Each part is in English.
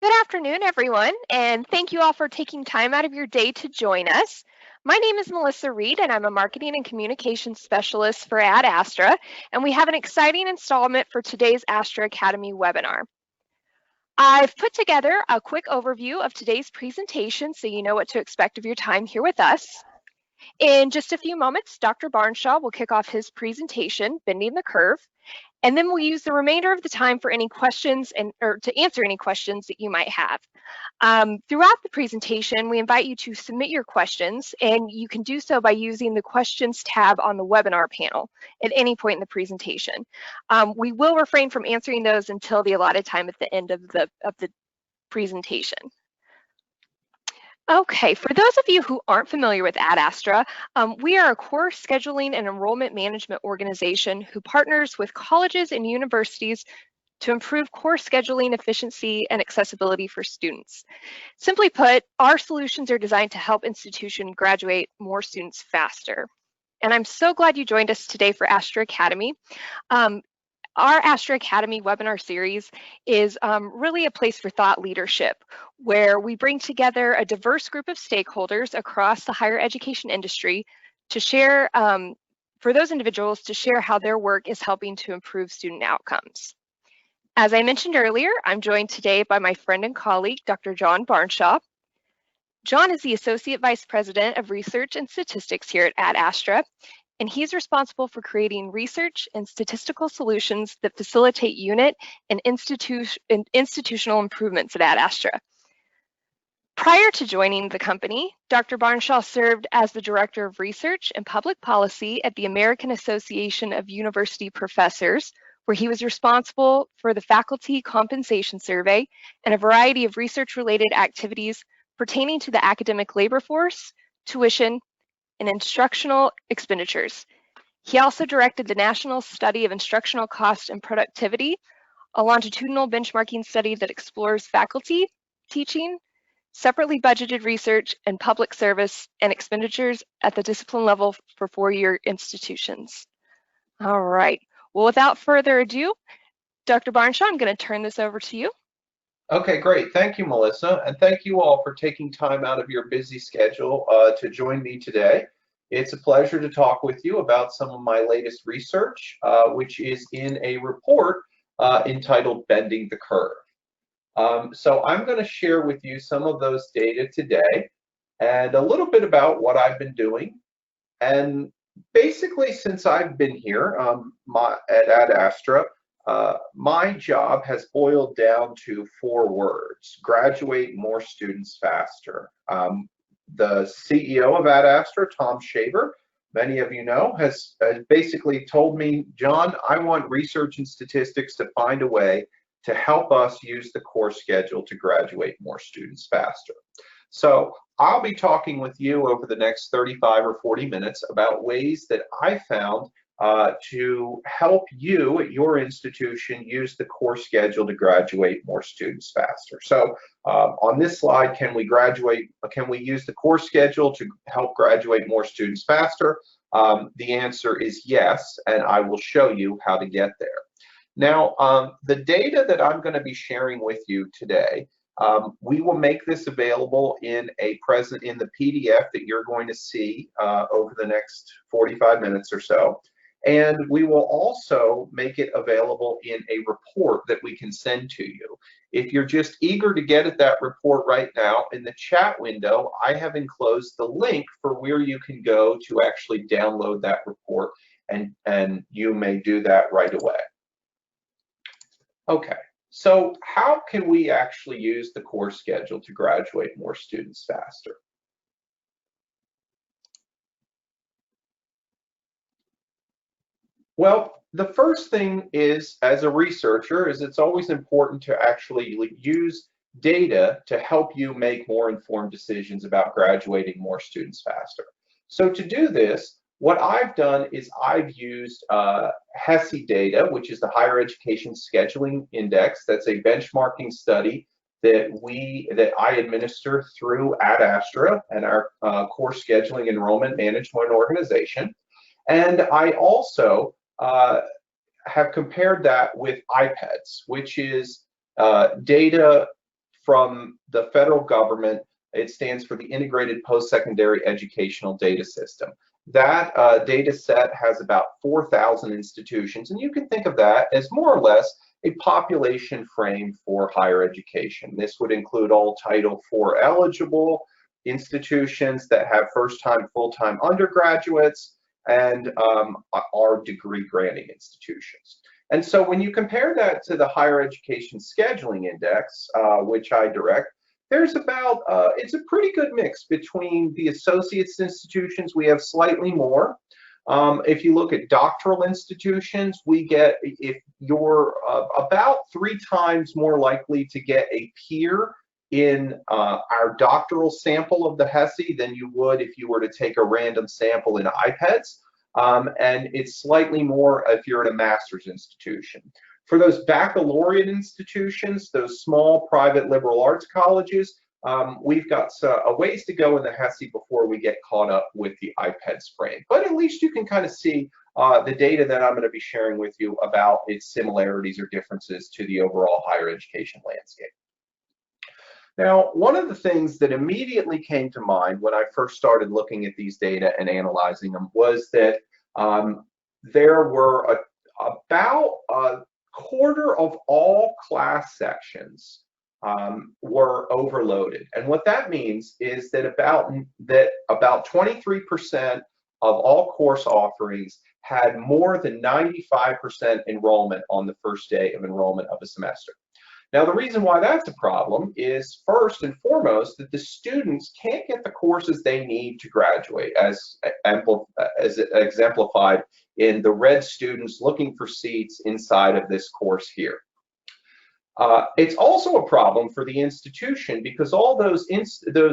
Good afternoon, everyone, and thank you all for taking time out of your day to join us. My name is Melissa Reed, and I'm a marketing and communications specialist for Ad Astra, and we have an exciting installment for today's Astra Academy webinar. I've put together a quick overview of today's presentation so you know what to expect of your time here with us. In just a few moments, Dr. Barnshaw will kick off his presentation, Bending the Curve, and then we'll use the remainder of the time for any questions or to answer any questions that you might have. Throughout the presentation, we invite you to submit your questions, and you can do so by using the questions tab on the webinar panel at any point in the presentation. We will refrain from answering those until the allotted time at the end of the presentation. Okay, for those of you who aren't familiar with Ad Astra, we are a course scheduling and enrollment management organization who partners with colleges and universities to improve course scheduling efficiency and accessibility for students. Simply put, our solutions are designed to help institutions graduate more students faster. And I'm so glad you joined us today for Astra Academy. Our Astra Academy webinar series is really a place for thought leadership, where we bring together a diverse group of stakeholders across the higher education industry to share, for those individuals to share how their work is helping to improve student outcomes. As I mentioned earlier, I'm joined today by my friend and colleague, Dr. John Barnshaw. John is the Associate Vice President of Research and Statistics here at Ad Astra, and he's responsible for creating research and statistical solutions that facilitate unit and institutional improvements at Ad Astra. Prior to joining the company, Dr. Barnshaw served as the Director of Research and Public Policy at the American Association of University Professors, where he was responsible for the Faculty Compensation Survey and a variety of research-related activities pertaining to the academic labor force, tuition, and instructional expenditures. He also directed the National Study of Instructional Cost and Productivity, a longitudinal benchmarking study that explores faculty, teaching, separately budgeted research, and public service and expenditures at the discipline level for four-year institutions. All right, well, without further ado, Dr. Barnshaw, I'm going to turn this over to you. Okay, great. Thank you, Melissa, and thank you all for taking time out of your busy schedule to join me today. It's a pleasure to talk with you about some of my latest research, which is in a report entitled Bending the Curve. So I'm going to share with you some of those data today and a little bit about what I've been doing. And basically, since I've been here at Ad Astra, my job has boiled down to 4 words: graduate more students faster. The CEO of Ad Astra, Tom Shaver, many of you know, has basically told me, John, I want research and statistics to find a way to help us use the course schedule to graduate more students faster. So I'll be talking with you over the next 35 or 40 minutes about ways that I found to help you at your institution use the course schedule to graduate more students faster. So on this slide, can we use the course schedule to help graduate more students faster? The answer is yes, and I will show you how to get there. Now, the data that I'm going to be sharing with you today, we will make this available in the PDF that you're going to see over the next 45 minutes or so. And we will also make it available in a report that we can send to you. If you're just eager to get at that report right now, in the chat window, I have enclosed the link for where you can go to actually download that report, and you may do that right away. Okay, so how can we actually use the course schedule to graduate more students faster? Well, the first thing is, as a researcher, is it's always important to actually use data to help you make more informed decisions about graduating more students faster. So to do this, what I've done is I've used HESI data, which is the Higher Education Scheduling Index. That's a benchmarking study that I administer through Ad Astra and our course scheduling enrollment management organization. And I also have compared that with IPEDS, which is data from the federal government. It stands for the Integrated Post-Secondary Educational Data System. That data set has about 4,000 institutions, and you can think of that as more or less a population frame for higher education. This would include all Title IV eligible institutions that have first-time, full-time undergraduates, and are degree granting institutions. And so when you compare that to the Higher Education Scheduling Index, which I direct, there's about, it's a pretty good mix between the associates institutions. We have slightly more. If you look at doctoral institutions, we get, if you're about 3 times more likely to get a peer in our doctoral sample of the HESI than you would if you were to take a random sample in IPEDS. And it's slightly more if you're at a master's institution. For those baccalaureate institutions, those small private liberal arts colleges, we've got a ways to go in the HESI before we get caught up with the IPEDS frame. But at least you can kind of see the data that I'm going to be sharing with you about its similarities or differences to the overall higher education landscape. Now, one of the things that immediately came to mind when I first started looking at these data and analyzing them was that there were about a quarter of all class sections were overloaded. And what that means is that about 23% of all course offerings had more than 95% enrollment on the first day of enrollment of a semester. Now, the reason why that's a problem is, first and foremost, that the students can't get the courses they need to graduate, as exemplified in the red students looking for seats inside of this course here. It's also a problem for the institution because all those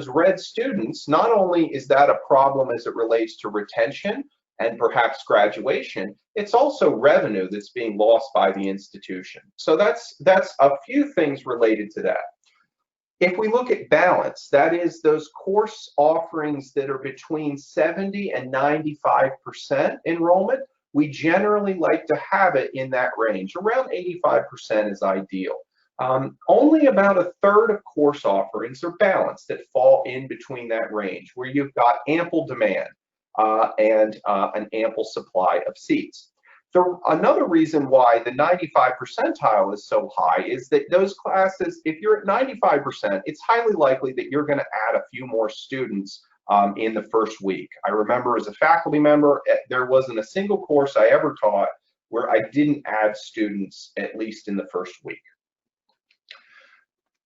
red students, not only is that a problem as it relates to retention and perhaps graduation, it's also revenue that's being lost by the institution. So that's a few things related to that. If we look at balance, that is those course offerings that are between 70 and 95% enrollment, we generally like to have it in that range. Around 85% is ideal. Only about a third of course offerings are balanced that fall in between that range, where you've got ample demand and an ample supply of seats. Another reason why the 95 percentile is so high is that those classes, if you're at 95%, it's highly likely that you're going to add a few more students in the first week. I remember as a faculty member, there wasn't a single course I ever taught where I didn't add students at least in the first week.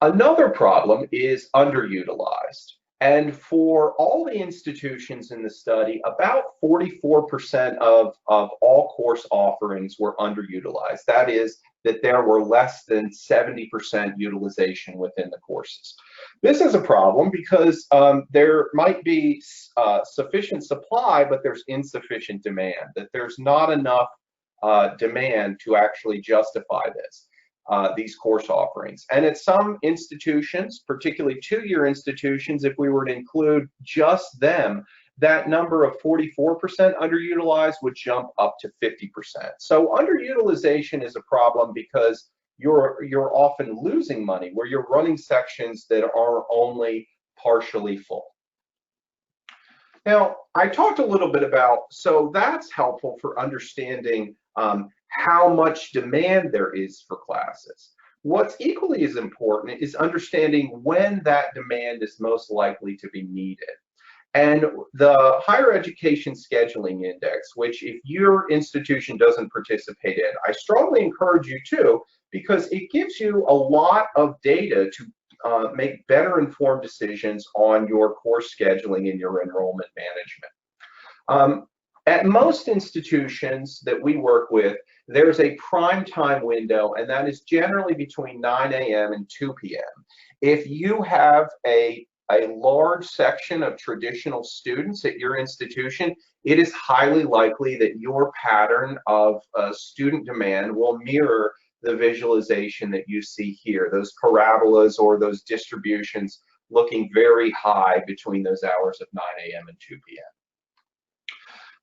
Another problem is underutilized. And for all the institutions in the study, about 44% of all course offerings were underutilized. That is, that there were less than 70% utilization within the courses. This is a problem because there might be sufficient supply, but there's insufficient demand, that there's not enough demand to actually justify this. These course offerings. And at some institutions, particularly two-year institutions, if we were to include just them, that number of 44% underutilized would jump up to 50%. So underutilization is a problem because you're often losing money where you're running sections that are only partially full. Now, I talked a little bit about, so that's helpful for understanding how much demand there is for classes. What's equally as important is understanding when that demand is most likely to be needed. And the Higher Education Scheduling Index, which if your institution doesn't participate in, I strongly encourage you to, because it gives you a lot of data to make better informed decisions on your course scheduling and your enrollment management. At most institutions that we work with, there's a prime time window, and that is generally between 9 a.m. and 2 p.m. If you have a large section of traditional students at your institution, it is highly likely that your pattern of student demand will mirror the visualization that you see here, those parabolas or those distributions looking very high between those hours of 9 a.m. and 2 p.m.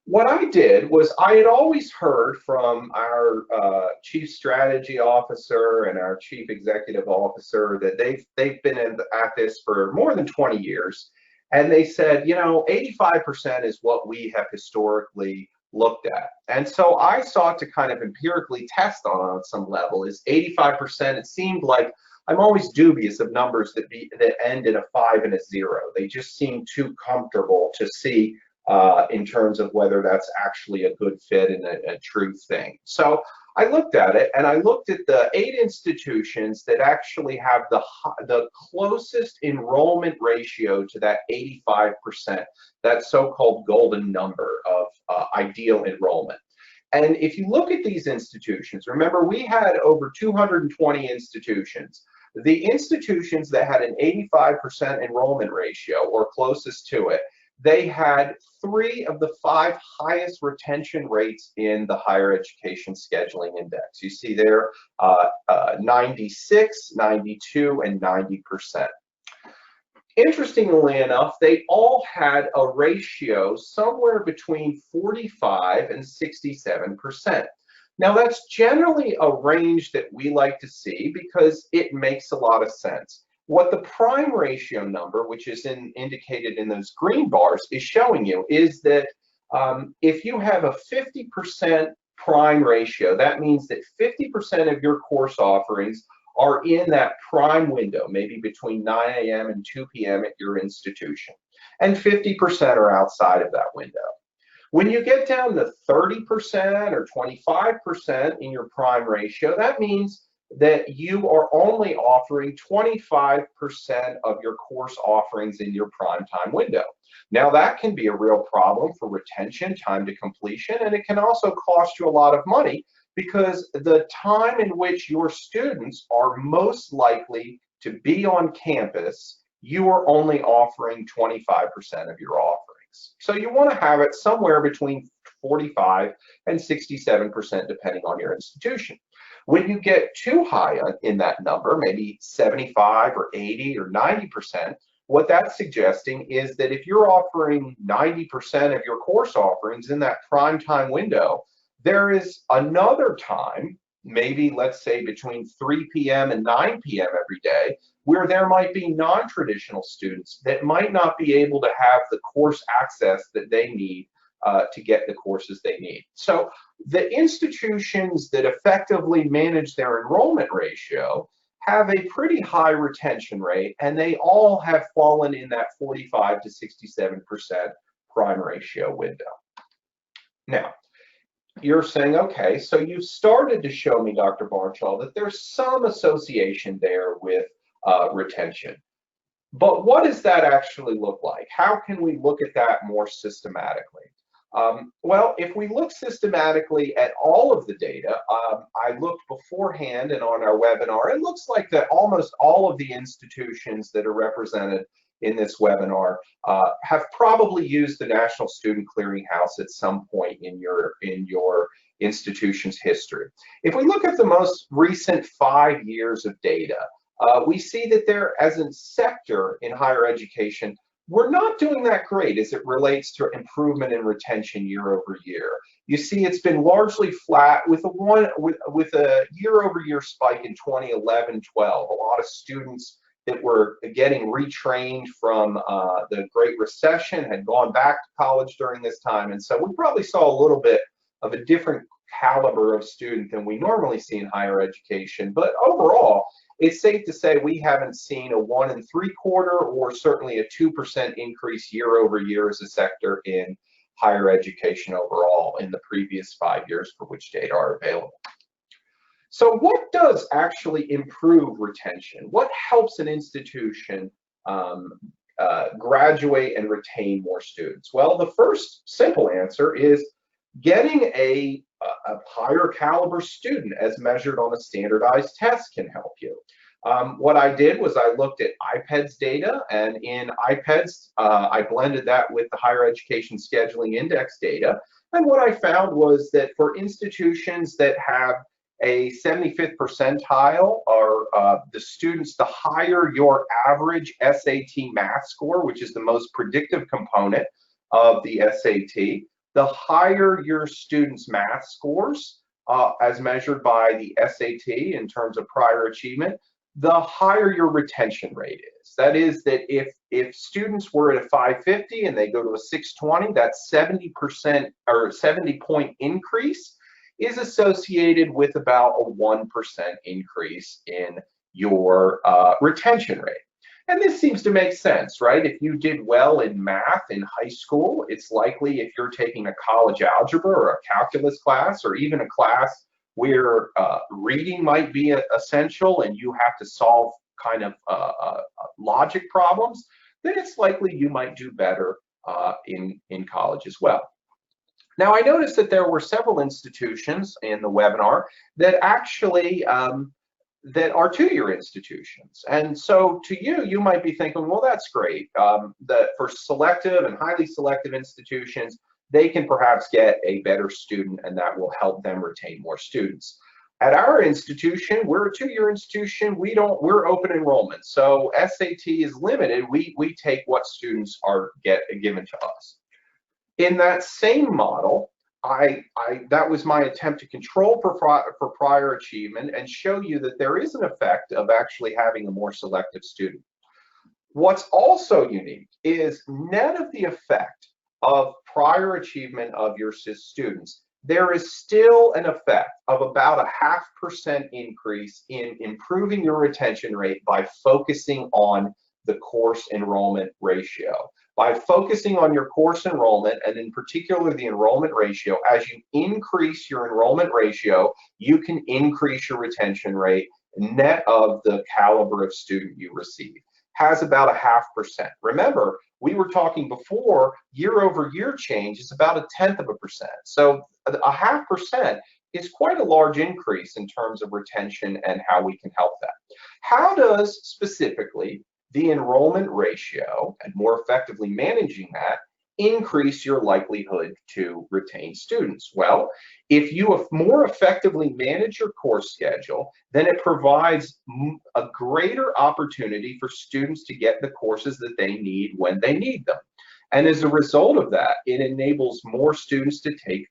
What I did was I had always heard from our chief strategy officer and our chief executive officer that they've been at this for more than 20 years, and they said, you know, 85% is what we have historically looked at. And so I sought to kind of empirically test on some level. Is 85%? It seemed like I'm always dubious of numbers that end in a 5 and a 0. They just seem too comfortable to see in terms of whether that's actually a good fit and a true thing. So I looked at it, and I looked at the 8 institutions that actually have the closest enrollment ratio to that 85%, that so-called golden number of ideal enrollment. And if you look at these institutions, remember we had over 220 institutions. The institutions that had an 85% enrollment ratio or closest to it, they had 3 of the 5 highest retention rates in the higher education scheduling index. You see there 96, 92, and 90%. Interestingly enough, they all had a ratio somewhere between 45 and 67%. Now, that's generally a range that we like to see because it makes a lot of sense. What the prime ratio number, which is indicated in those green bars, is showing you is that if you have a 50% prime ratio, that means that 50% of your course offerings are in that prime window, maybe between 9 a.m. and 2 p.m. at your institution, and 50% are outside of that window. When you get down to 30% or 25% in your prime ratio, that means that you are only offering 25% of your course offerings in your prime time window. Now, that can be a real problem for retention, time to completion, and it can also cost you a lot of money because the time in which your students are most likely to be on campus, you are only offering 25% of your offerings. So you want to have it somewhere between 45 and 67% depending on your institution. When you get too high in that number, maybe 75 or 80 or 90%, what that's suggesting is that if you're offering 90% of your course offerings in that prime time window, there is another time, maybe let's say between 3 p.m. and 9 p.m. every day, where there might be non-traditional students that might not be able to have the course access that they need to get the courses they need. So the institutions that effectively manage their enrollment ratio have a pretty high retention rate, and they all have fallen in that 45 to 67% prime ratio window. Now, you're saying, okay, so you've started to show me, Dr. Barnshaw, that there's some association there with retention. But what does that actually look like? How can we look at that more systematically? Well, if we look systematically at all of the data, I looked beforehand and on our webinar, it looks like that almost all of the institutions that are represented in this webinar have probably used the National Student Clearinghouse at some point in your institution's history. If we look at the most recent 5 years of data, we see that there, as a sector in higher education, we're not doing that great as it relates to improvement in retention year over year. You see, it's been largely flat with a year-over-year spike in 2011-12. A lot of students that were getting retrained from the Great Recession had gone back to college during this time, and so we probably saw a little bit of a different caliber of student than we normally see in higher education. But overall, it's safe to say we haven't seen a 1 3/4 or certainly a 2% increase year over year as a sector in higher education overall in the previous 5 years for which data are available. So what does actually improve retention? What helps an institution graduate and retain more students? Well, the first simple answer is getting a higher caliber student as measured on a standardized test can help you. What I did was I looked at IPEDS data, and in IPEDS, I blended that with the Higher Education Scheduling Index data. And what I found was that for institutions that have a 75th percentile are the students, the higher your average SAT math score, which is the most predictive component of the SAT, the higher your students' math scores, as measured by the SAT in terms of prior achievement, the higher your retention rate is. That is, that if students were at a 550 and they go to a 620, that 70% or 70-point increase is associated with about a 1% increase in your retention rate. And this seems to make sense, right? If you did well in math in high school, it's likely if you're taking a college algebra or a calculus class or even a class where reading might be essential and you have to solve kind of logic problems, then it's likely you might do better in college as well. Now, I noticed that there were several institutions in the webinar that actually that are two-year institutions. And so to you, you might be thinking, well, that's great. That for selective and highly selective institutions, they can perhaps get a better student and that will help them retain more students. At our institution, we're a two-year institution. We're open enrollment. So SAT is limited. We take what students are given to us. In that same model, that was my attempt to control for prior achievement and show you that there is an effect of actually having a more selective student. What's also unique is net of the effect of prior achievement of your students, there is still an effect of about a 0.5% increase in improving your retention rate by focusing on the course enrollment ratio. By focusing on your course enrollment, and in particular the enrollment ratio, as you increase your enrollment ratio, you can increase your retention rate net of the caliber of student you receive. Has about a 0.5%. Remember, we were talking before, year-over-year change is about a 0.1%. So a 0.5% is quite a large increase in terms of retention and how we can help that. How does specifically the enrollment ratio and more effectively managing that increase your likelihood to retain students? Well, if you more effectively manage your course schedule, then it provides a greater opportunity for students to get the courses that they need when they need them. And as a result of that, it enables more students to take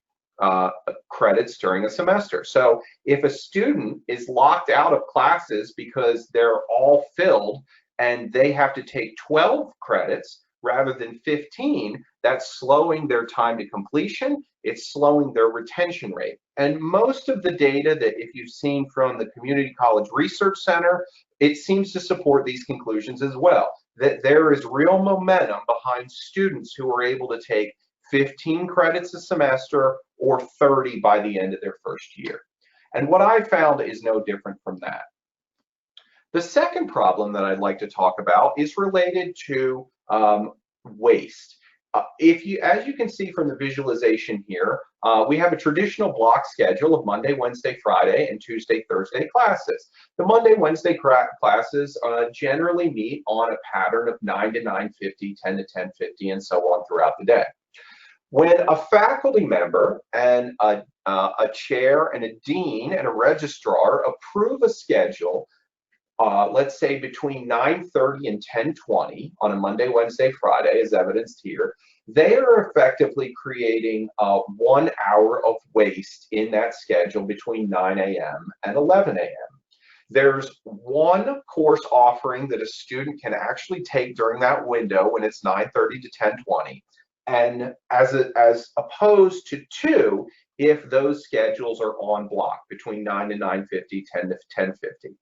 credits during a semester. So if a student is locked out of classes because they're all filled and they have to take 12 credits rather than 15, that's slowing their time to completion, it's slowing their retention rate. And most of the data that if you've seen from the Community College Research Center, it seems to support these conclusions as well, that there is real momentum behind students who are able to take 15 credits a semester or 30 by the end of their first year. And what I found is no different from that. The second problem that I'd like to talk about is related to waste. As you can see from the visualization here, we have a traditional block schedule of Monday, Wednesday, Friday, and Tuesday, Thursday classes. The Monday, Wednesday classes generally meet on a pattern of 9 to 9:50, 10 to 10:50, and so on throughout the day. When a faculty member and a chair and a dean and a registrar approve a schedule, let's say between 9:30 and 10:20 on a Monday, Wednesday, Friday, as evidenced here, they are effectively creating 1 hour of waste in that schedule between 9 a.m. and 11 a.m. There's one course offering that a student can actually take during that window when it's 9:30 to 10:20, and as opposed to two if those schedules are on block between 9 to 9:50, 10 to 10:50.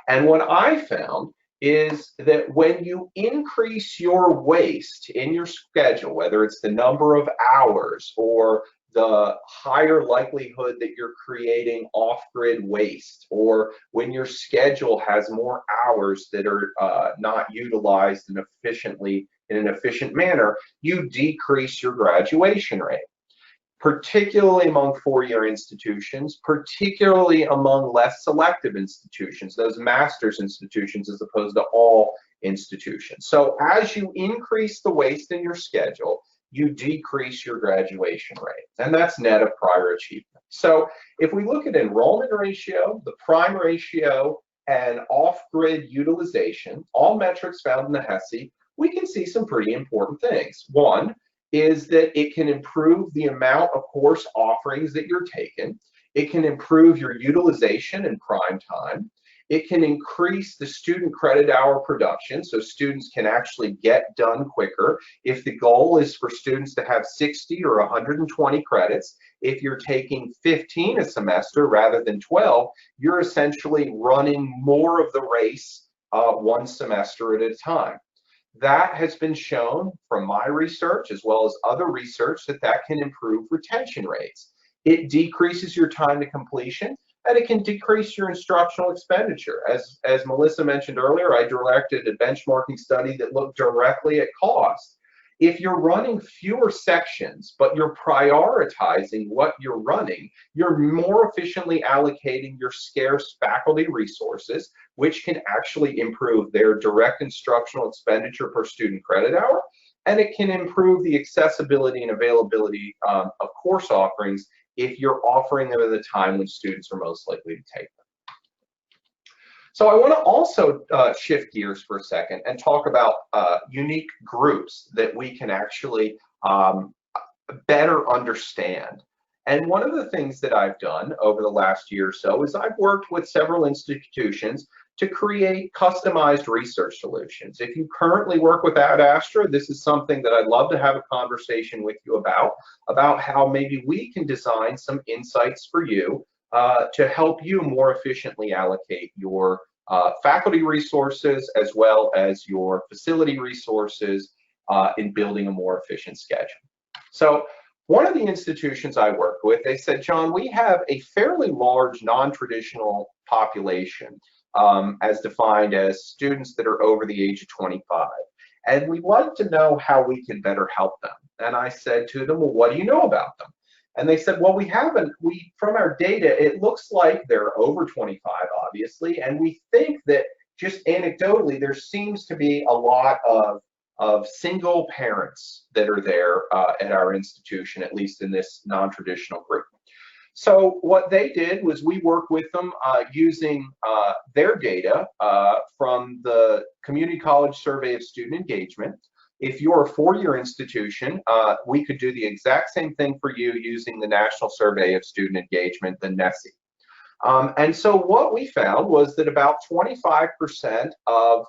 And what I found is that when you increase your waste in your schedule, whether it's the number of hours or the higher likelihood that you're creating off-grid waste, or when your schedule has more hours that are not utilized in an efficient manner, you decrease your graduation rate. Particularly among four-year institutions, particularly among less selective institutions, those master's institutions as opposed to all institutions. So as you increase the waste in your schedule, you decrease your graduation rate, and that's net of prior achievement. So if we look at enrollment ratio, the prime ratio, and off-grid utilization, all metrics found in the HESI, we can see some pretty important things. One, is that it can improve the amount of course offerings that you're taking. It can improve your utilization in prime time. It can increase the student credit hour production so students can actually get done quicker. If the goal is for students to have 60 or 120 credits, if you're taking 15 a semester rather than 12, you're essentially running more of the race one semester at a time. That has been shown from my research as well as other research that that can improve retention rates. It decreases your time to completion, and it can decrease your instructional expenditure. As Melissa mentioned earlier, I directed a benchmarking study that looked directly at cost. If you're running fewer sections, but you're prioritizing what you're running, you're more efficiently allocating your scarce faculty resources, which can actually improve their direct instructional expenditure per student credit hour, and it can improve the accessibility and availability of course offerings if you're offering them at the time when students are most likely to take them. So I want to also shift gears for a second and talk about unique groups that we can actually better understand. And one of the things that I've done over the last year or so is I've worked with several institutions to create customized research solutions. If you currently work with Ad Astra, this is something that I'd love to have a conversation with you about how maybe we can design some insights for you to help you more efficiently allocate your faculty resources as well as your facility resources in building a more efficient schedule. So one of the institutions I work with, they said, John, we have a fairly large non-traditional population as defined as students that are over the age of 25. And we'd like to know how we can better help them. And I said to them, well, what do you know about them? And they said, well, from our data, it looks like they're over 25, obviously, and we think that just anecdotally, there seems to be a lot of single parents that are there at our institution, at least in this non-traditional group. So what they did was we worked with them using their data from the Community College Survey of Student Engagement. If you're a four-year institution, we could do the exact same thing for you using the National Survey of Student Engagement, the NSSE. And so what we found was that about 25% of,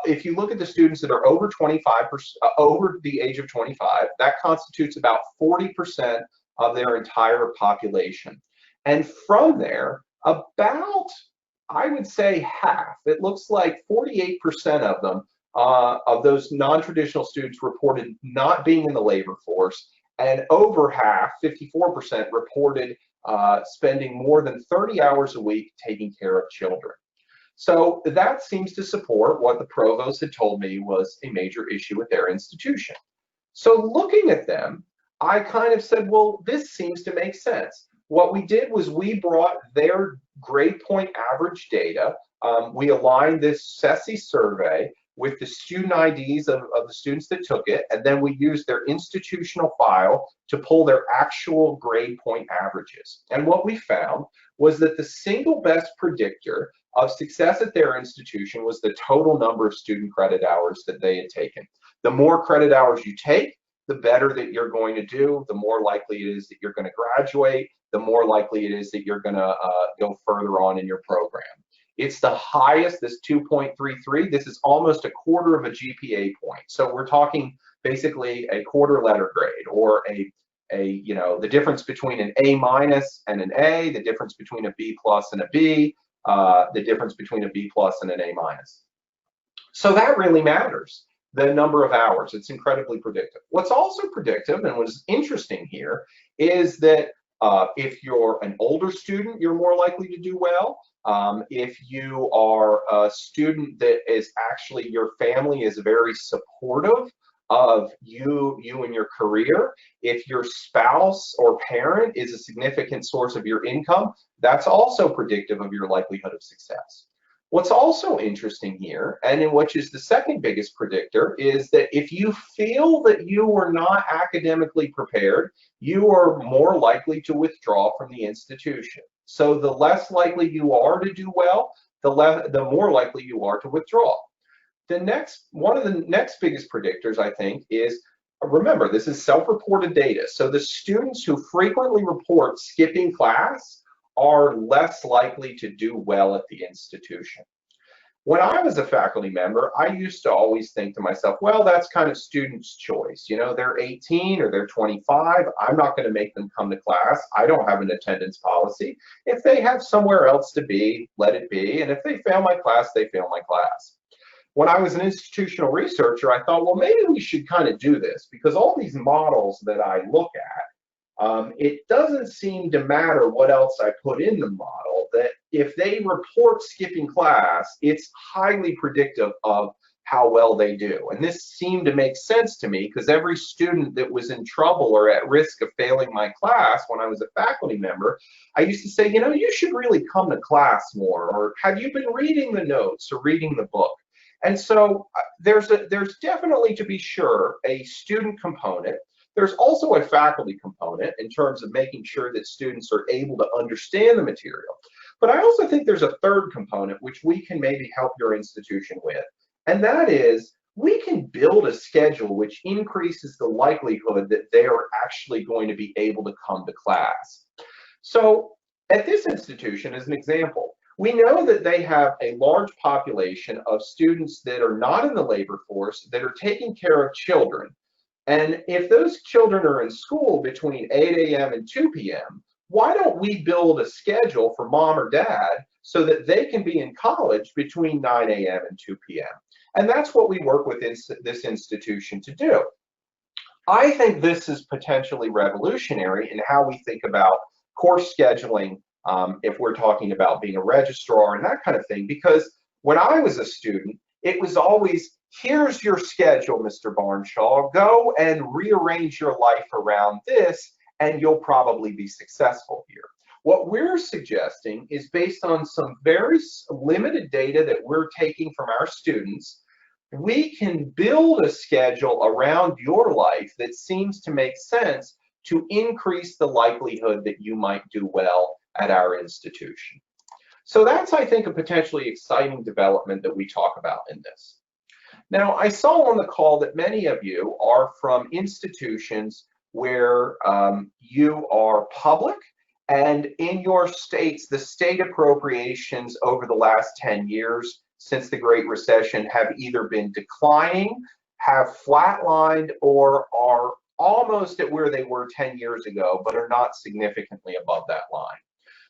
if you look at the students that are over 25%, over the age of 25, that constitutes about 40% of their entire population. And from there, about, I would say half, it looks like 48% of them, of those non-traditional students reported not being in the labor force, and over half, 54%, reported spending more than 30 hours a week taking care of children. So that seems to support what the provost had told me was a major issue with their institution. So looking at them, I kind of said, well, this seems to make sense. What we did was we brought their grade point average data. We aligned this SESI survey with the student IDs of the students that took it, and then we used their institutional file to pull their actual grade point averages. And what we found was that the single best predictor of success at their institution was the total number of student credit hours that they had taken. The more credit hours you take, the better that you're going to do, the more likely it is that you're going to graduate, the more likely it is that you're going to go further on in your program. It's the highest, this 2.33, this is almost a quarter of a GPA point. So we're talking basically a quarter letter grade, or the difference between an A minus and an A, the difference between a B plus and a B, the difference between a B plus and an A minus. So that really matters, the number of hours. It's incredibly predictive. What's also predictive, and what's interesting here, is that if you're an older student, you're more likely to do well. If you are a student that is actually, your family is very supportive of you and your career, if your spouse or parent is a significant source of your income, that's also predictive of your likelihood of success. What's also interesting here, and in which is the second biggest predictor, is that if you feel that you were not academically prepared, you are more likely to withdraw from the institution. So the less likely you are to do well, the more likely you are to withdraw. One of the next biggest predictors, I think, is Remember, this is self-reported data. So the students who frequently report skipping class are less likely to do well at the institution. When I was a faculty member, I used to always think to myself, well, that's kind of student's choice. You know, they're 18 or they're 25. I'm not going to make them come to class. I don't have an attendance policy. If they have somewhere else to be, let it be. And if they fail my class, they fail my class. When I was an institutional researcher, I thought, well, maybe we should kind of do this because all these models that I look at, it doesn't seem to matter what else I put in the model, that if they report skipping class, it's highly predictive of how well they do. And this seemed to make sense to me because every student that was in trouble or at risk of failing my class when I was a faculty member, I used to say, you know, you should really come to class more, or have you been reading the notes or reading the book? And so there's definitely, to be sure, a student component. There's also a faculty component in terms of making sure that students are able to understand the material. But I also think there's a third component which we can maybe help your institution with, and that is we can build a schedule which increases the likelihood that they are actually going to be able to come to class. So at this institution, as an example, we know that they have a large population of students that are not in the labor force that are taking care of children. And if those children are in school between 8 a.m. and 2 p.m., why don't we build a schedule for mom or dad so that they can be in college between 9 a.m. and 2 p.m.? And that's what we work with this institution to do. I think this is potentially revolutionary in how we think about course scheduling if we're talking about being a registrar and that kind of thing, because when I was a student, it was always, here's your schedule, Mr. Barnshaw, go and rearrange your life around this, and you'll probably be successful here. What we're suggesting is based on some very limited data that we're taking from our students, we can build a schedule around your life that seems to make sense to increase the likelihood that you might do well at our institution. So that's, I think, a potentially exciting development that we talk about in this. Now, I saw on the call that many of you are from institutions where you are public, and in your states, the state appropriations over the last 10 years since the Great Recession have either been declining, have flatlined, or are almost at where they were 10 years ago, but are not significantly above that line.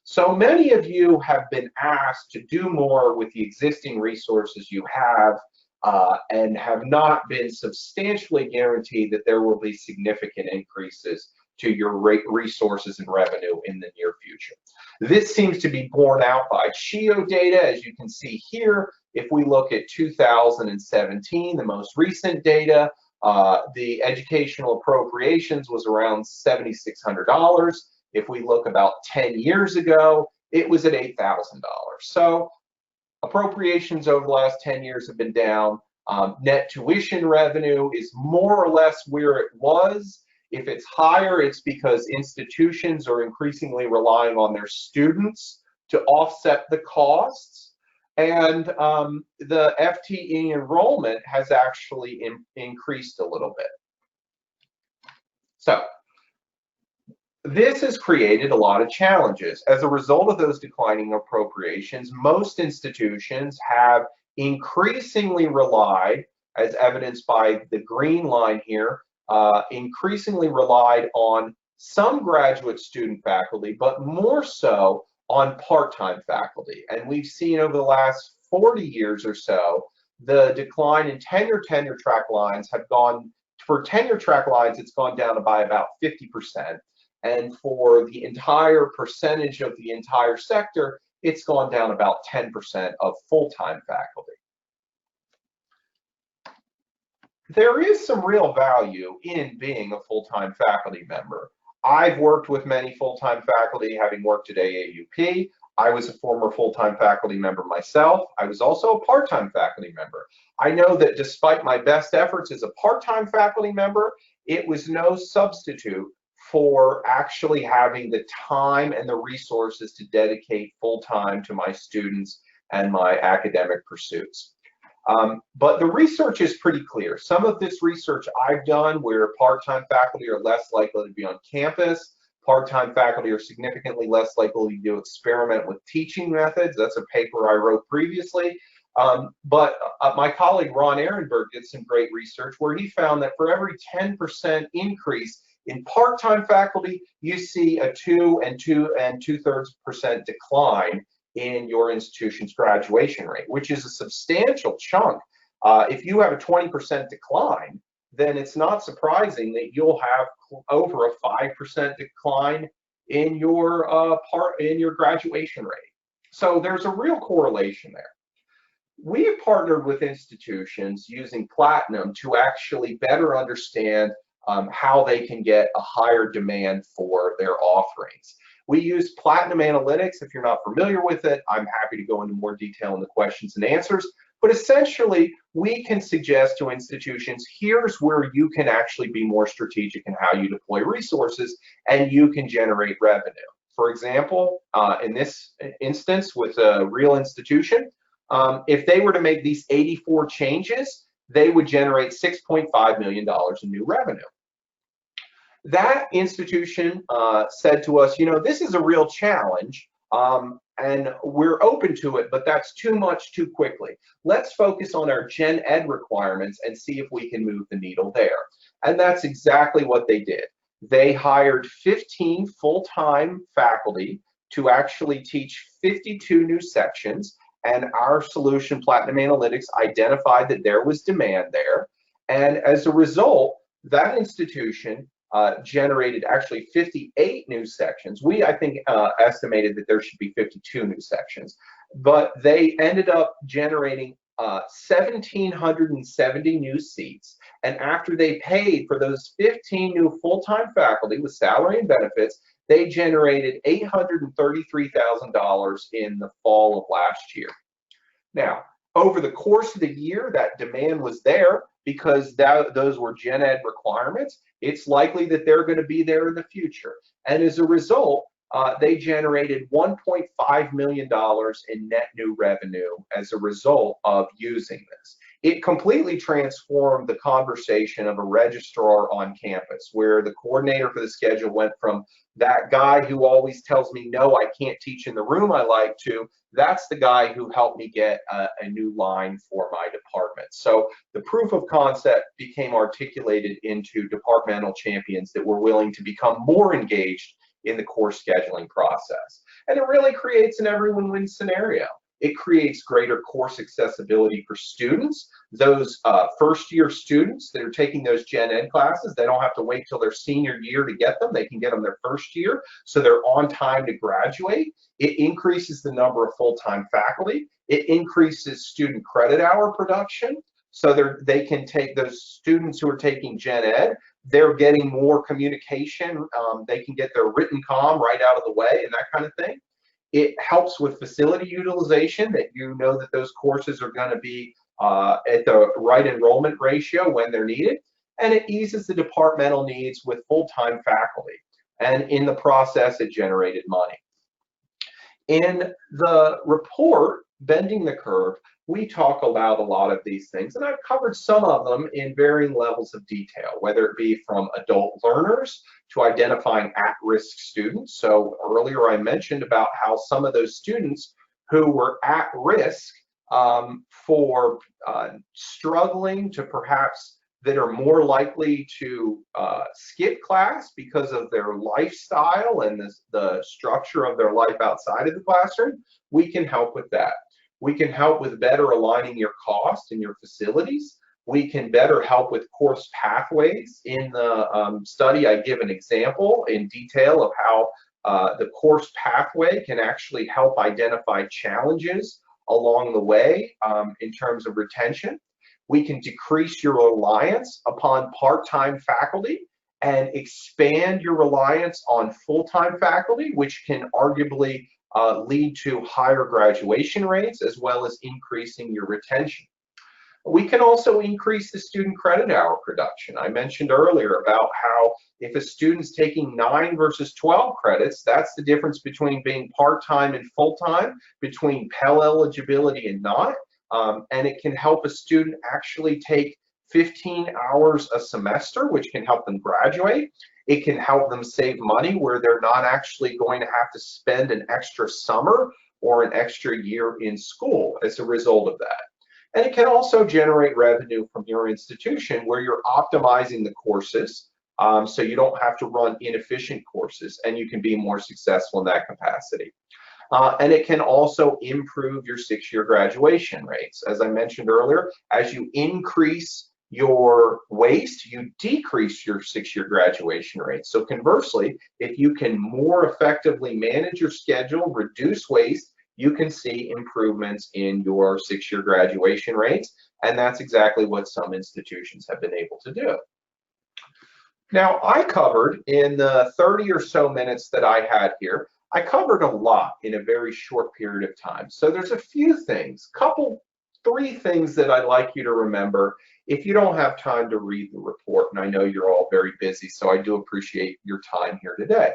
So many of you have been asked to do more with the existing resources you have and have not been substantially guaranteed that there will be significant increases to your resources and revenue in the near future. This seems to be borne out by CHIO data, as you can see here. If we look at 2017, the most recent data, the educational appropriations was around $7,600. If we look about 10 years ago, it was at $8,000. So appropriations over the last 10 years have been down. Net tuition revenue is more or less where it was. If it's higher, it's because institutions are increasingly relying on their students to offset the costs. And the FTE enrollment has actually increased a little bit. So this has created a lot of challenges. As a result of those declining appropriations, most institutions have increasingly relied, as evidenced by the green line here, increasingly relied on some graduate student faculty, but more so on part-time faculty. And we've seen over the last 40 years or so, the decline in tenure track lines have gone, for tenure track lines, it's gone down by about 50%. And for the entire percentage of the entire sector, it's gone down about 10% of full-time faculty. There is some real value in being a full-time faculty member. I've worked with many full-time faculty, having worked at AAUP. I was a former full-time faculty member myself. I was also a part-time faculty member. I know that despite my best efforts as a part-time faculty member, it was no substitute for actually having the time and the resources to dedicate full-time to my students and my academic pursuits. But the research is pretty clear. Some of this research I've done where part-time faculty are less likely to be on campus, part-time faculty are significantly less likely to experiment with teaching methods. That's a paper I wrote previously. But my colleague Ron Ehrenberg did some great research where he found that for every 10% increase in part-time faculty, you see a 2 2/3% decline in your institution's graduation rate, which is a substantial chunk. If you have a 20% decline, then it's not surprising that you'll have over a 5% decline in your graduation rate. So there's a real correlation there. We have partnered with institutions using Platinum to actually better understand how they can get a higher demand for their offerings. We use Platinum Analytics. If you're not familiar with it, I'm happy to go into more detail in the questions and answers. But essentially, we can suggest to institutions, here's where you can actually be more strategic in how you deploy resources, and you can generate revenue. For example, in this instance with a real institution, if they were to make these 84 changes, they would generate $6.5 million in new revenue. That institution said to us, this is a real challenge, and we're open to it, but that's too much too quickly. Let's focus on our gen ed requirements and see if we can move the needle there. And that's exactly what they did. They hired 15 full-time faculty to actually teach 52 new sections, and our solution, Platinum Analytics, identified that there was demand there. And as a result, that institution generated actually 58 new sections. We, I think, estimated that there should be 52 new sections, but they ended up generating 1,770 new seats. And after they paid for those 15 new full-time faculty with salary and benefits, they generated $833,000 in the fall of last year. Now, over the course of the year, that demand was there because those were gen ed requirements. It's likely that they're going to be there in the future. And as a result, they generated $1.5 million in net new revenue as a result of using this. It completely transformed the conversation of a registrar on campus, where the coordinator for the schedule went from that guy who always tells me, no, I can't teach in the room I like to, that's the guy who helped me get a new line for my department. So the proof of concept became articulated into departmental champions that were willing to become more engaged in the course scheduling process. And it really creates an everyone wins scenario. It creates greater course accessibility for students. Those first-year students that are taking those gen ed classes, they don't have to wait till their senior year to get them. They can get them their first year, so they're on time to graduate. It increases the number of full-time faculty. It increases student credit hour production, so they can take those students who are taking gen ed, they're getting more communication. They can get their written comm right out of the way and that kind of thing. It helps with facility utilization, that that those courses are going to be at the right enrollment ratio when they're needed. And it eases the departmental needs with full-time faculty. And in the process, it generated money. In the report, Bending the Curve, we talk about a lot of these things, and I've covered some of them in varying levels of detail, whether it be from adult learners to identifying at-risk students. So earlier I mentioned about how some of those students who were at risk for struggling to perhaps that are more likely to skip class because of their lifestyle and the structure of their life outside of the classroom, we can help with that. We can help with better aligning your cost and your facilities. We can better help with course pathways. In the study, I give an example in detail of how the course pathway can actually help identify challenges along the way in terms of retention. We can decrease your reliance upon part-time faculty and expand your reliance on full-time faculty, which can arguably lead to higher graduation rates as well as increasing your retention. We can also increase the student credit hour production. I mentioned earlier about how if a student's taking 9 versus 12 credits, that's the difference between being part-time and full-time, between Pell eligibility and not. and it can help a student actually take 15 hours a semester, which can help them graduate. It can help them save money where they're not actually going to have to spend an extra summer or an extra year in school as a result of that. And it can also generate revenue from your institution where you're optimizing the courses, so you don't have to run inefficient courses, and you can be more successful in that capacity. And it can also improve your 6-year graduation rates. As I mentioned earlier, as you increase your waste, you decrease your 6-year graduation rate. So conversely, if you can more effectively manage your schedule, reduce waste, you can see improvements in your 6-year graduation rates. And that's exactly what some institutions have been able to do. Now, I covered in the 30 or so minutes that I had here, I covered a lot in a very short period of time. So there's a few things, three things that I'd like you to remember if you don't have time to read the report, and I know you're all very busy, so I do appreciate your time here today.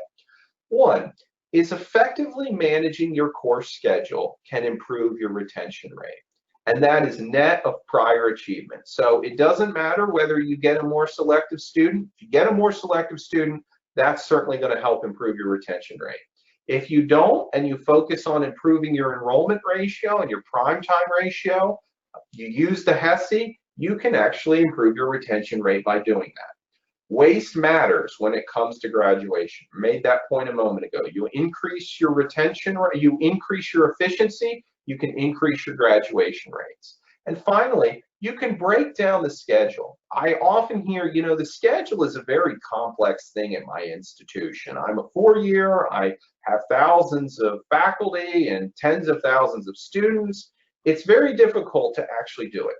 One is effectively managing your course schedule can improve your retention rate, and that is net of prior achievement. So it doesn't matter whether you get a more selective student. If you get a more selective student, that's certainly going to help improve your retention rate. If you don't, and you focus on improving your enrollment ratio and your prime time ratio, you use the HESI, you can actually improve your retention rate by doing that. Waste matters when it comes to graduation. I made that point a moment ago. You increase your retention rate, you increase your efficiency, you can increase your graduation rates. And finally, you can break down the schedule. I often hear, you know, the schedule is a very complex thing at my institution. I'm a 4-year, I have thousands of faculty and tens of thousands of students. It's very difficult to actually do it.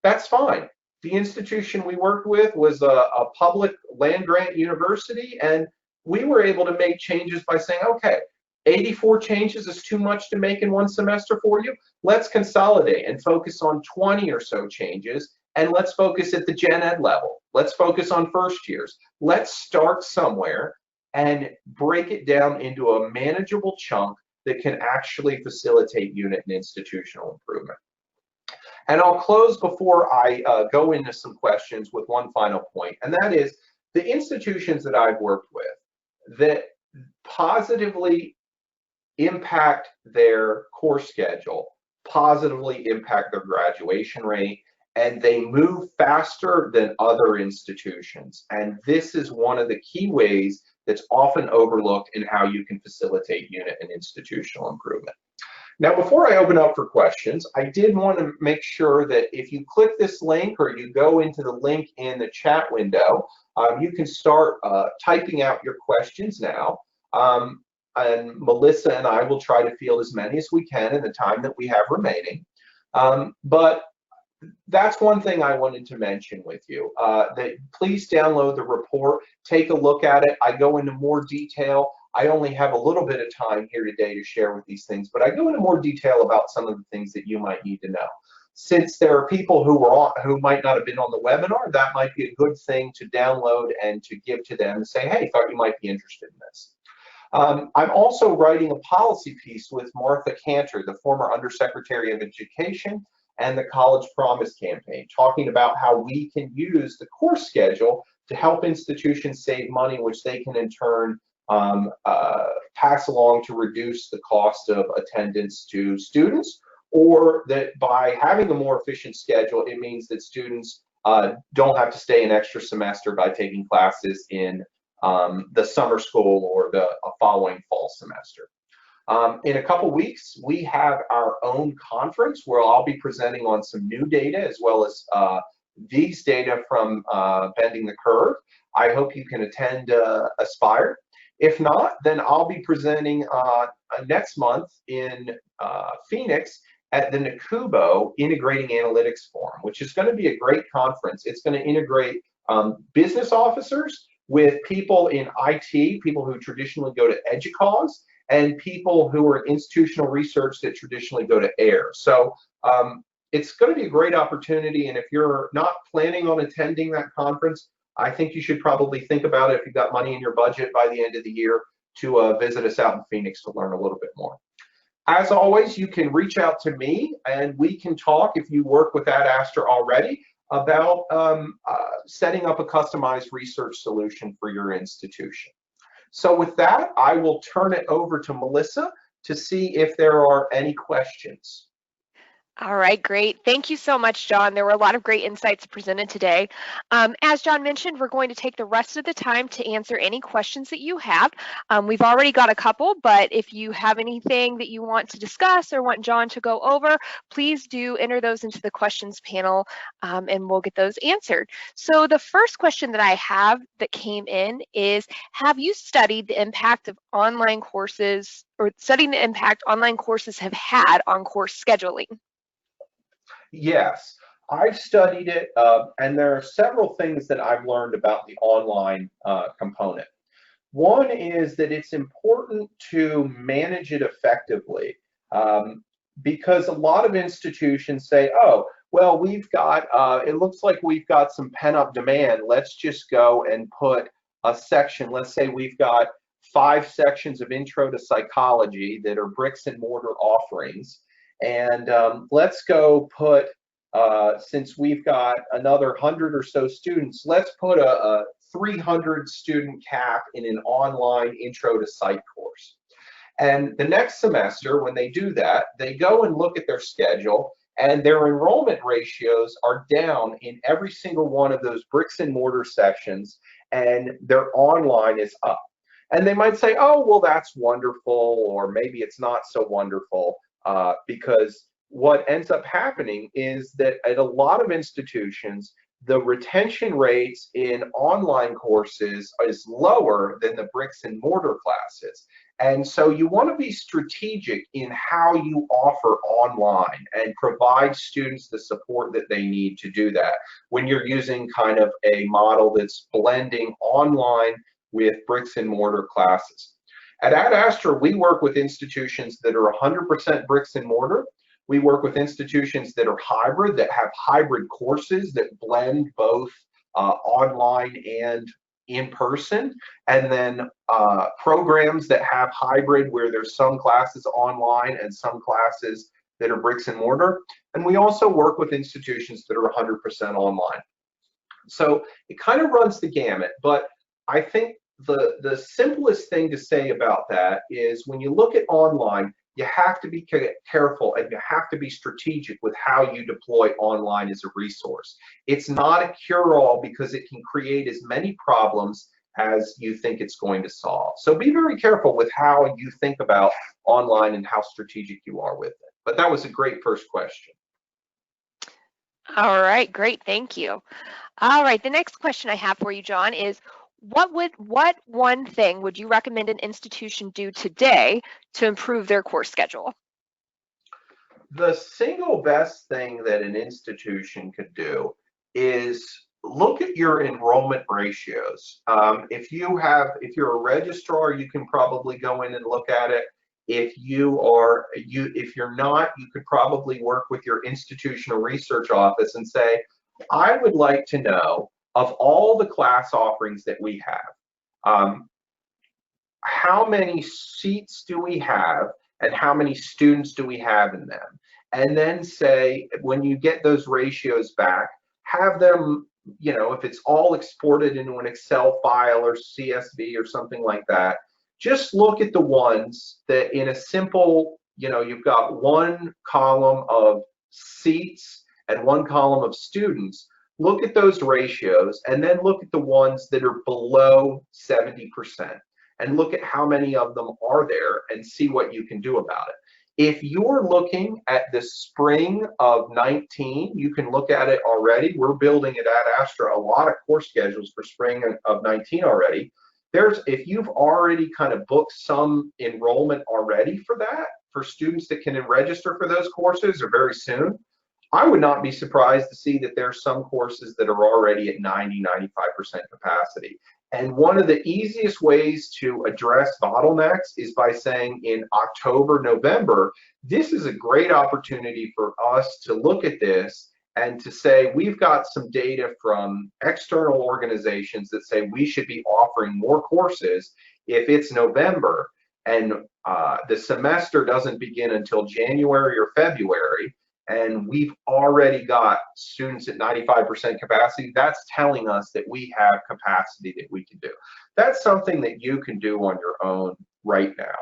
That's fine. The institution we worked with was a public land grant university, and we were able to make changes by saying, okay, 84 changes is too much to make in one semester for you. Let's consolidate and focus on 20 or so changes, and let's focus at the gen ed level. Let's focus on first years. Let's start somewhere and break it down into a manageable chunk that can actually facilitate unit and institutional improvement. And I'll close before I go into some questions with one final point, and that is the institutions that I've worked with that positively impact their course schedule, positively impact their graduation rate, and they move faster than other institutions. And this is one of the key ways that's often overlooked in how you can facilitate unit and institutional improvement. Now, before I open up for questions, I did want to make sure that if you click this link or you go into the link in the chat window, you can start typing out your questions now. And Melissa and I will try to field as many as we can in the time that we have remaining. But that's one thing I wanted to mention with you, that please download the report, take a look at it. I go into more detail. I only have a little bit of time here today to share with these things, but I go into more detail about some of the things that you might need to know. Since there are people who might not have been on the webinar, that might be a good thing to download and to give to them and say, hey, thought you might be interested in this. I'm also writing a policy piece with Martha Cantor, the former Undersecretary of Education, and the College Promise campaign, talking about how we can use the course schedule to help institutions save money, which they can in turn pass along to reduce the cost of attendance to students, or that by having a more efficient schedule, it means that students don't have to stay an extra semester by taking classes in the summer school or the following fall semester. In a couple weeks, we have our own conference where I'll be presenting on some new data as well as these data from Bending the Curve. I hope you can attend Aspire. If not, then I'll be presenting next month in Phoenix at the NACUBO Integrating Analytics Forum, which is going to be a great conference. It's going to integrate business officers with people in IT, people who traditionally go to EDUCAUSE, and people who are in institutional research that traditionally go to AIR. So it's going to be a great opportunity, and if you're not planning on attending that conference, I think you should probably think about it if you've got money in your budget by the end of the year to visit us out in Phoenix to learn a little bit more. As always, you can reach out to me and we can talk, if you work with Ad Astra already, about setting up a customized research solution for your institution. So with that, I will turn it over to Melissa to see if there are any questions. All right, great. Thank you so much, John. There were a lot of great insights presented today. As John mentioned, we're going to take the rest of the time to answer any questions that you have. We've already got a couple, but if you have anything that you want to discuss or want John to go over, please do enter those into the questions panel and we'll get those answered. So the first question that I have that came in is, have you studied the impact of online courses or studying the impact online courses have had on course scheduling? Yes, I've studied it, and there are several things that I've learned about the online component. One is that it's important to manage it effectively, because a lot of institutions say, oh, well, we've got, it looks like we've got some pent-up demand. Let's just go and put a section. Let's say we've got 5 sections of Intro to Psychology that are bricks and mortar offerings. And let's go put, since we've got another 100 or so students, let's put a 300 student cap in an online Intro to Psych course. And the next semester, when they do that, they go and look at their schedule, and their enrollment ratios are down in every single one of those bricks and mortar sections, and their online is up. And they might say, oh, well, that's wonderful, or maybe it's not so wonderful, because what ends up happening is that at a lot of institutions, the retention rates in online courses is lower than the bricks and mortar classes. And so you want to be strategic in how you offer online and provide students the support that they need to do that when you're using kind of a model that's blending online with bricks and mortar classes. At Ad Astra, we work with institutions that are 100% bricks and mortar. We work with institutions that are hybrid, that have hybrid courses that blend both online and in person, and then programs that have hybrid where there's some classes online and some classes that are bricks and mortar. And we also work with institutions that are 100% online. So it kind of runs the gamut, but I think the simplest thing to say about that is when you look at online, you have to be careful and you have to be strategic with how you deploy online as a resource. It's not a cure-all because it can create as many problems as you think it's going to solve. So be very careful with how you think about online and how strategic you are with it. But that was a great first question. All right, great, thank you. All right, the next question I have for you, John, is what one thing would you recommend an institution do today to improve their course schedule? The single best thing that an institution could do is look at your enrollment ratios. If you're a registrar, you can probably go in and look at it. If you're not, you could probably work with your institutional research office and say, I would like to know, of all the class offerings that we have, how many seats do we have and how many students do we have in them? And then say, when you get those ratios back, have them, if it's all exported into an Excel file or CSV or something like that, just look at the ones that in a simple, you've got one column of seats and one column of students. Look at those ratios and then look at the ones that are below 70% and look at how many of them are there and see what you can do about it. If you're looking at the spring of 19, you can look at it already. We're building at Ad Astra a lot of course schedules for spring of 19 already. If you've already kind of booked some enrollment already for that, for students that can register for those courses or very soon, I would not be surprised to see that there's some courses that are already at 90, 95% capacity. And one of the easiest ways to address bottlenecks is by saying in October, November, this is a great opportunity for us to look at this and to say, we've got some data from external organizations that say we should be offering more courses if it's November. and the semester doesn't begin until January or February, and we've already got students at 95% capacity, that's telling us that we have capacity that we can do. That's something that you can do on your own right now.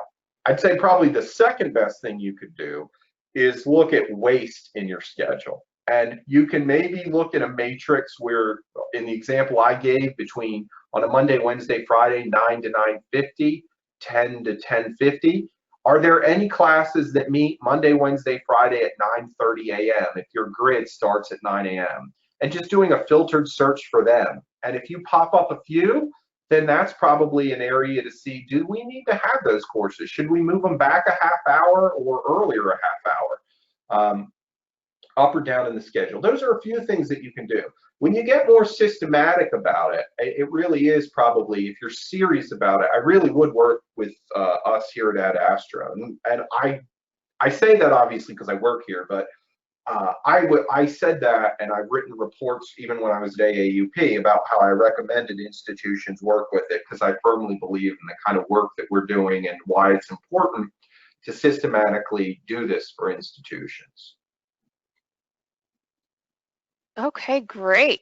I'd say probably the second best thing you could do is look at waste in your schedule. And you can maybe look at a matrix where, in the example I gave, between on a Monday, Wednesday, Friday, 9 to 9:50, 10 to 10:50, are there any classes that meet Monday, Wednesday, Friday at 9:30 a.m. if your grid starts at 9 a.m.? And just doing a filtered search for them. And if you pop up a few, then that's probably an area to see, do we need to have those courses? Should we move them back a half hour or earlier a half hour? Up or down in the schedule. Those are a few things that you can do. When you get more systematic about it, it really is probably, if you're serious about it, I really would work with us here at Ad Astra. And I say that obviously because I work here, but I said that, and I've written reports even when I was at AAUP about how I recommended institutions work with it, because I firmly believe in the kind of work that we're doing and why it's important to systematically do this for institutions. Okay, great.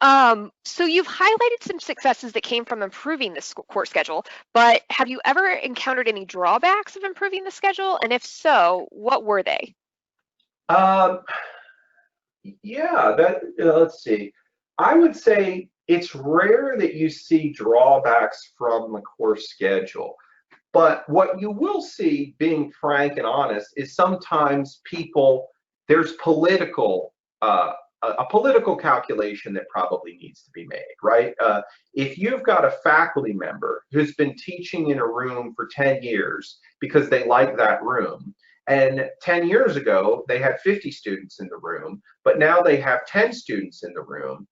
So you've highlighted some successes that came from improving the course schedule, but have you ever encountered any drawbacks of improving the schedule? And if so, what were they? Yeah, let's see. I would say it's rare that you see drawbacks from the course schedule. But what you will see, being frank and honest, is sometimes there's a political calculation that probably needs to be made, right? If you've got a faculty member who's been teaching in a room for 10 years because they like that room, and 10 years ago they had 50 students in the room, but now they have 10 students in the room,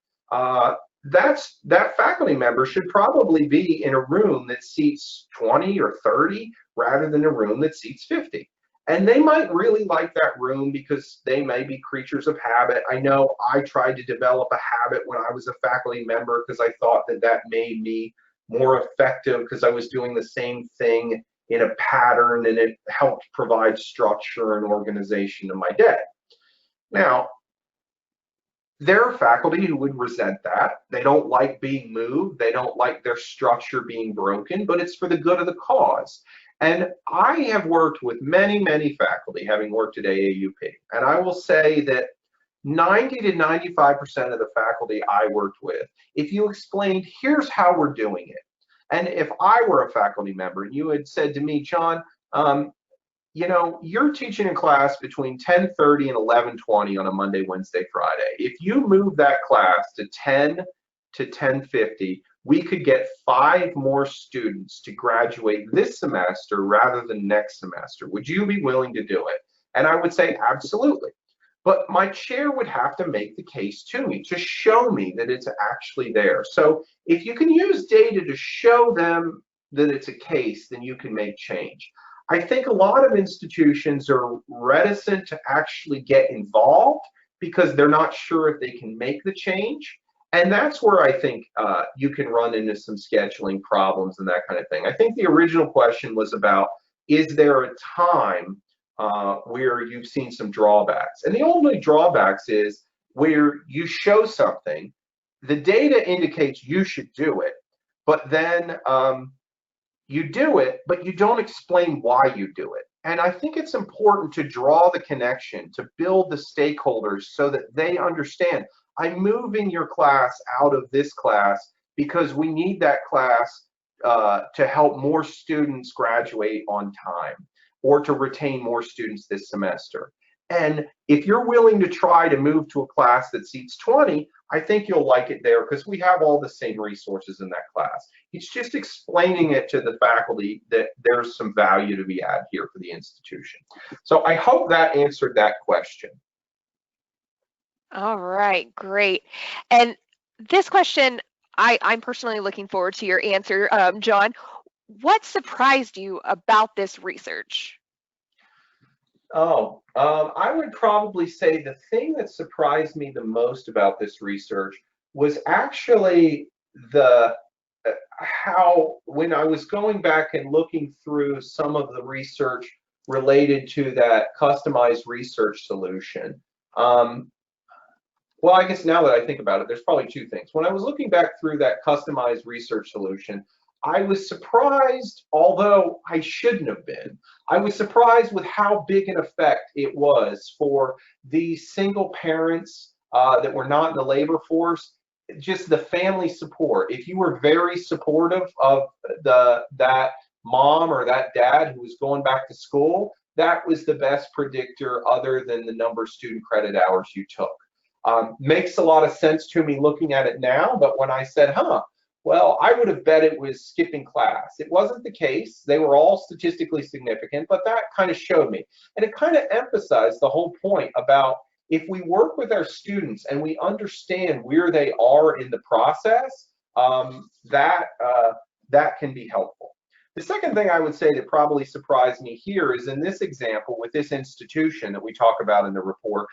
that faculty member should probably be in a room that seats 20 or 30 rather than a room that seats 50. And they might really like that room because they may be creatures of habit. I know I tried to develop a habit when I was a faculty member because I thought that that made me more effective because I was doing the same thing in a pattern, and it helped provide structure and organization to my day. Now, there are faculty who would resent that. They don't like being moved. They don't like their structure being broken, but it's for the good of the cause. And I have worked with many, many faculty, having worked at AAUP. And I will say that 90 to 95% of the faculty I worked with, if you explained, here's how we're doing it. And if I were a faculty member and you had said to me, John, you're teaching a class between 10:30 and 11:20 on a Monday, Wednesday, Friday. If you move that class to 10 to 10:50, we could get 5 more students to graduate this semester rather than next semester. Would you be willing to do it? And I would say absolutely. But my chair would have to make the case to me, to show me that it's actually there. So if you can use data to show them that it's a case, then you can make change. I think a lot of institutions are reticent to actually get involved because they're not sure if they can make the change. And that's where I think you can run into some scheduling problems and that kind of thing. I think the original question was about, is there a time where you've seen some drawbacks? And the only drawbacks is where you show something, the data indicates you should do it, but then you do it, but you don't explain why you do it. And I think it's important to draw the connection, to build the stakeholders so that they understand, I'm moving your class out of this class because we need that class to help more students graduate on time or to retain more students this semester. And if you're willing to try to move to a class that seats 20, I think you'll like it there because we have all the same resources in that class. It's just explaining it to the faculty that there's some value to be had here for the institution. So I hope that answered that question. All right, great. And this question, I'm personally looking forward to your answer, John. What surprised you about this research? I would probably say the thing that surprised me the most about this research was actually the how, when I was going back and looking through some of the research related to that customized research solution, um, well, I guess now that I think about it, there's probably two things. When I was looking back through that customized research solution, I was surprised, although I shouldn't have been, I was surprised with how big an effect it was for the single parents that were not in the labor force, just the family support. If you were very supportive of that mom or that dad who was going back to school, that was the best predictor other than the number of student credit hours you took. Makes a lot of sense to me looking at it now, but when I said, well, I would have bet it was skipping class. It wasn't the case. They were all statistically significant, but that kind of showed me. And it kind of emphasized the whole point about if we work with our students and we understand where they are in the process, that can be helpful. The second thing I would say that probably surprised me here is in this example with this institution that we talk about in the report,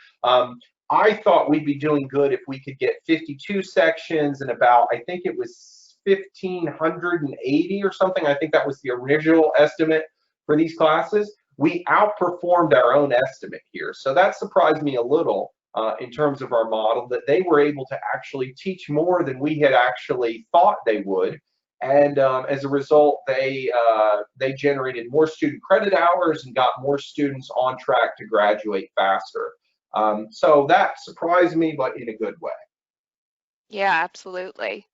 I thought we'd be doing good if we could get 52 sections and about, I think it was 1,580 or something. I think that was the original estimate for these classes. We outperformed our own estimate here. So that surprised me a little in terms of our model, that they were able to actually teach more than we had actually thought they would. And as a result, they generated more student credit hours and got more students on track to graduate faster. So that surprised me, but in a good way. Yeah, absolutely.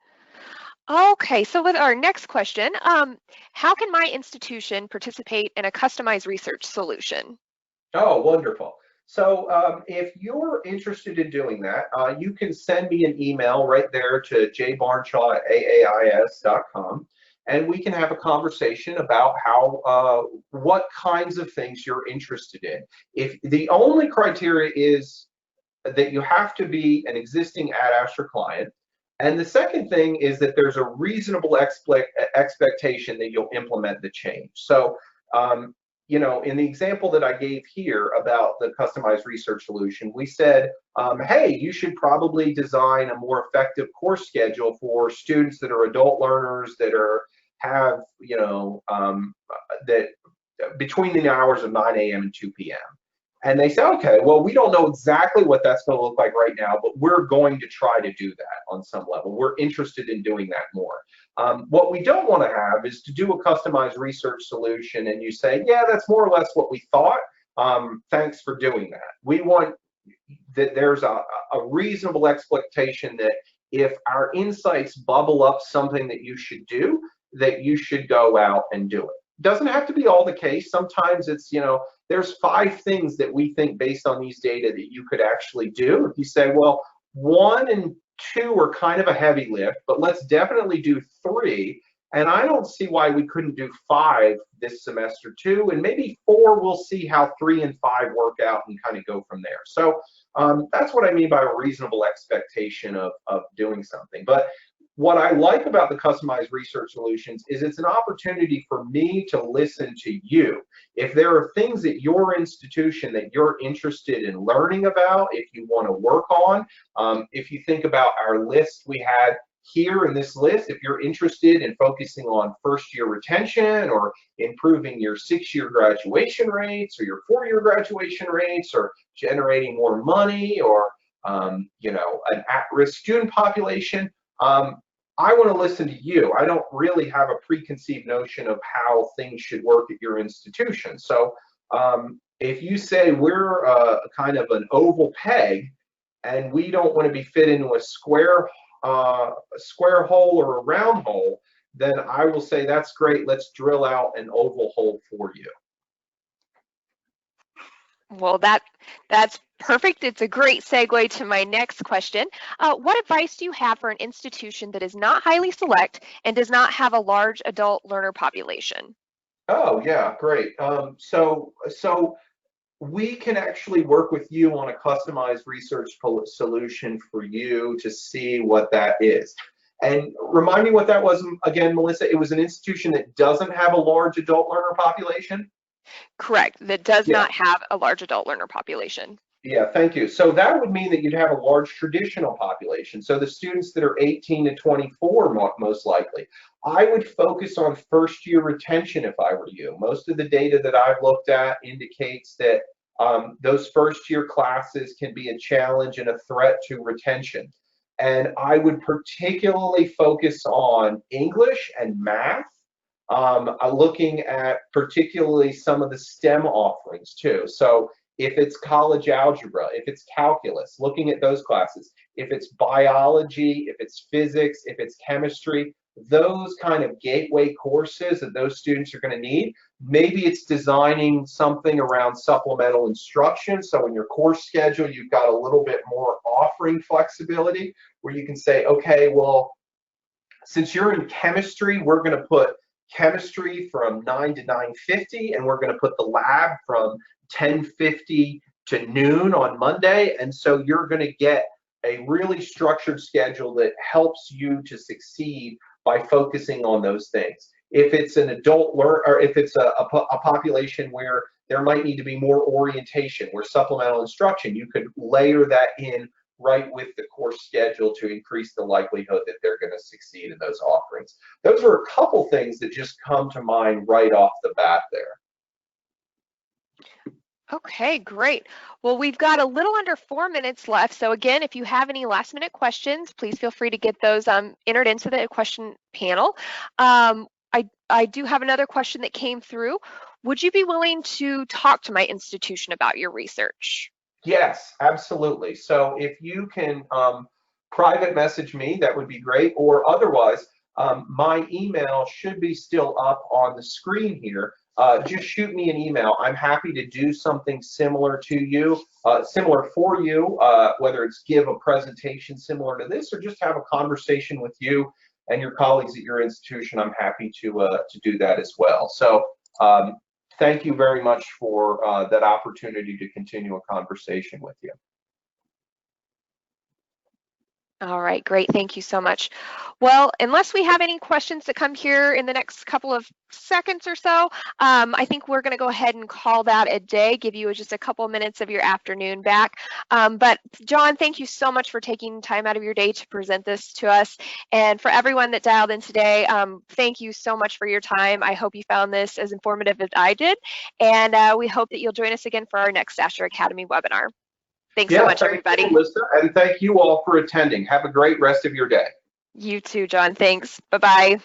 Okay, so with our next question, how can my institution participate in a customized research solution? Oh, wonderful. So if you're interested in doing that, you can send me an email right there to jbarnshaw@aais.com, and we can have a conversation about what kinds of things you're interested in. If the only criteria is that you have to be an existing Ad Astra client, and the second thing is that there's a reasonable expectation that you'll implement the change. So in the example that I gave here about the customized research solution, we said, hey, you should probably design a more effective course schedule for students that are adult learners that that between the hours of 9 a.m. and 2 p.m. And they say, okay, well, we don't know exactly what that's going to look like right now, but we're going to try to do that on some level. We're interested in doing that more. What we don't want to have is to do a customized research solution and you say, yeah, that's more or less what we thought. Thanks for doing that. We want that there's a reasonable expectation that if our insights bubble up something that you should do, that you should go out and do it. Doesn't have to be all the case. Sometimes it's, there's 5 things that we think based on these data that you could actually do. If you say, well, 1 and 2 are kind of a heavy lift, but let's definitely do 3. And I don't see why we couldn't do 5 this semester too. And maybe 4, we'll see how 3 and 5 work out and kind of go from there. So that's what I mean by a reasonable expectation of doing something. But what I like about the customized research solutions is it's an opportunity for me to listen to you. If there are things at your institution that you're interested in learning about, if you want to work on, if you think about our list we had here in this list, if you're interested in focusing on first-year retention or improving your 6-year graduation rates or your 4-year graduation rates or generating more money or an at-risk student population, I want to listen to you. I don't really have a preconceived notion of how things should work at your institution. So if you say we're kind of an oval peg and we don't want to be fit into a square hole or a round hole, then I will say that's great. Let's drill out an oval hole for you. Well, that's perfect. It's a great segue to my next question. What advice do you have for an institution that is not highly select and does not have a large adult learner population? Oh, yeah, great. So we can actually work with you on a customized research solution for you to see what that is. And remind me what that was again, Melissa. It was an institution that doesn't have a large adult learner population? Correct. That does not have a large adult learner population. Yeah, thank you. So that would mean that you'd have a large traditional population. So the students that are 18 to 24, most likely. I would focus on first year retention if I were you. Most of the data that I've looked at indicates that those first year classes can be a challenge and a threat to retention. And I would particularly focus on English and math. Looking at particularly some of the STEM offerings too. So if it's college algebra, if it's calculus, looking at those classes, if it's biology, if it's physics, if it's chemistry, those kind of gateway courses that those students are going to need. Maybe it's designing something around supplemental instruction. So in your course schedule, you've got a little bit more offering flexibility where you can say, okay, well, since you're in chemistry, we're going to put chemistry from 9 to 9:50, and we're going to put the lab from 10:50 to noon on Monday. And so you're going to get a really structured schedule that helps you to succeed by focusing on those things. If it's an adult learn, or if it's a population where there might need to be more orientation, where supplemental instruction, you could layer that in right with the course schedule to increase the likelihood that they're going to succeed in those offerings. Those are a couple things that just come to mind right off the bat there. Okay, great. Well, we've got a little under 4 minutes left. So again, if you have any last minute questions, please feel free to get those entered into the question panel. I do have another question that came through. Would you be willing to talk to my institution about your research? Yes, absolutely. So if you can private message me, that would be great. Or otherwise, my email should be still up on the screen here. Just shoot me an email. I'm happy to do something similar to you, similar for you, whether it's give a presentation similar to this or just have a conversation with you and your colleagues at your institution. I'm happy to do that as well. So thank you very much for that opportunity to continue a conversation with you. All right, great. Thank you so much. Well, unless we have any questions that come here in the next couple of seconds or so, I think we're going to go ahead and call that a day, give you just a couple minutes of your afternoon back. But John, thank you so much for taking time out of your day to present this to us. And for everyone that dialed in today, thank you so much for your time. I hope you found this as informative as I did. And we hope that you'll join us again for our next Astra Academy webinar. Thanks so Yeah, much, thank you, everybody. Melissa, and thank you all for attending. Have a great rest of your day. You too, John. Thanks. Bye-bye.